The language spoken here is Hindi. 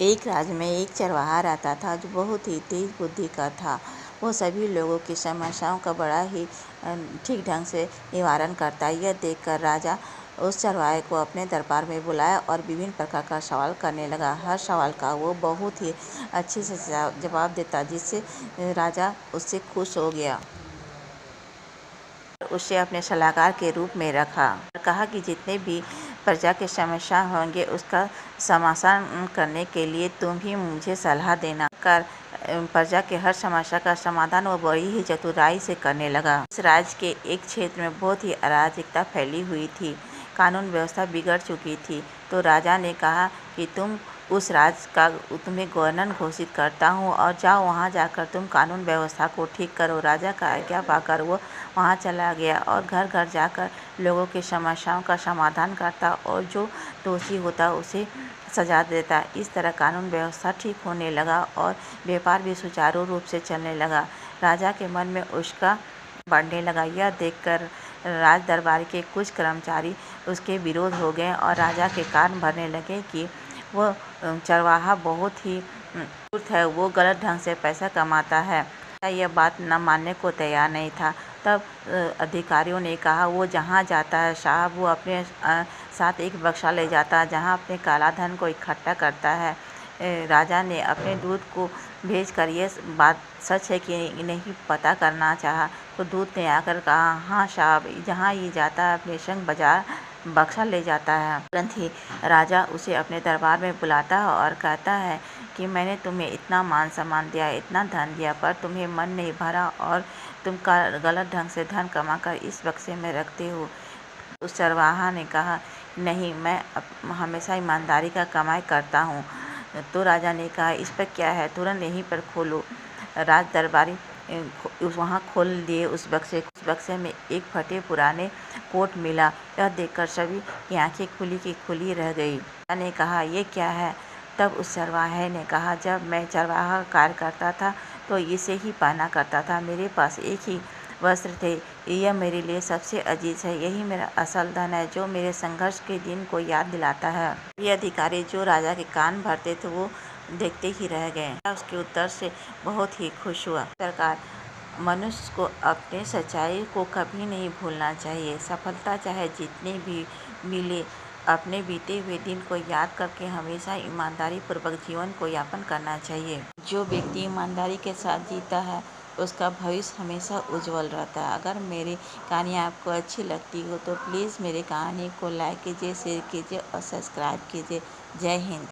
एक राज्य में एक चरवाहा रहता था जो बहुत ही तेज बुद्धि का था। वो सभी लोगों की समस्याओं का बड़ा ही ठीक ढंग से निवारण करता। यह देखकर राजा उस चरवाहे को अपने दरबार में बुलाया और विभिन्न प्रकार का सवाल करने लगा। हर सवाल का वो बहुत ही अच्छे से जवाब देता, जिससे राजा उससे खुश हो गया। उसे अपने सलाहकार के रूप में रखा और कहा कि जितने भी प्रजा की समस्या होंगे उसका समाधान करने के लिए तुम ही मुझे सलाह देना। कर प्रजा के हर समस्या का समाधान वो बड़ी ही चतुराई से करने लगा। इस राज्य के एक क्षेत्र में बहुत ही अराजकता फैली हुई थी। कानून व्यवस्था बिगड़ चुकी थी। तो राजा ने कहा कि तुम उस राज्य का तुम्हें गवर्नर घोषित करता हूँ और जाओ वहाँ जाकर तुम कानून व्यवस्था को ठीक करो। राजा का आज्ञा पाकर वो वहाँ चला गया और घर घर जाकर लोगों की समस्याओं का समाधान करता और जो दोषी होता उसे सजा देता। इस तरह कानून व्यवस्था ठीक होने लगा और व्यापार भी सुचारू रूप से चलने लगा। राजा के मन में उसका बढ़ने लगा। यह देखकर राज दरबार के कुछ कर्मचारी उसके विरोध हो गए और राजा के कान भरने लगे कि वो चरवाहा बहुत ही धूर्त है, वो गलत ढंग से पैसा कमाता है। यह बात न मानने को तैयार नहीं था। तब अधिकारियों ने कहा वो जहाँ जाता है साहब वो अपने साथ एक बक्सा ले जाता है जहाँ अपने काला धन को इकट्ठा करता है। राजा ने अपने दूत को भेजकर ये बात सच है कि नहीं पता करना चाहा। तो दूत ने आकर कहा हाँ साहब, जहाँ ये जाता है अपने संग बाजार बक्सा ले जाता है। तुरंत ही राजा उसे अपने दरबार में बुलाता है और कहता है कि मैंने तुम्हें इतना मान सम्मान दिया, इतना धन दिया, पर तुम्हें मन नहीं भरा और तुम गलत ढंग से धन कमाकर इस बक्से में रखते हो। उस चरवाहा ने कहा नहीं, मैं हमेशा ईमानदारी का कमाई करता हूँ। तो राजा ने कहा इस पर क्या है, तुरंत यहीं पर खोलो। राज दरबारी वहाँ खोल दिए उस बक्से में एक फटे पुराने कोट मिला। यह देखकर सभी की आंखें खुली की खुली रह गई। राजा ने कहा ये क्या है? तब उस चरवाहे ने कहा जब मैं चरवाहा कार्य करता था तो इसे ही पहना करता था। मेरे पास एक ही वस्त्र थे, यह मेरे लिए सबसे अजीज है। यही मेरा असल धन है जो मेरे संघर्ष के दिन को याद दिलाता है। ये अधिकारी जो राजा के कान भरते थे वो देखते ही रह गए। उसके उत्तर से बहुत ही खुश हुआ। सरकार, मनुष्य को अपने सच्चाई को कभी नहीं भूलना चाहिए। सफलता चाहे जितनी भी मिले, अपने बीते हुए दिन को याद करके हमेशा ईमानदारी पूर्वक जीवन को यापन करना चाहिए। जो व्यक्ति ईमानदारी के साथ जीता है उसका भविष्य हमेशा उज्जवल रहता है। अगर मेरी कहानी आपको अच्छी लगती हो तो प्लीज़ मेरी कहानी को लाइक कीजिए, शेयर कीजिए और सब्सक्राइब कीजिए। जय हिंद।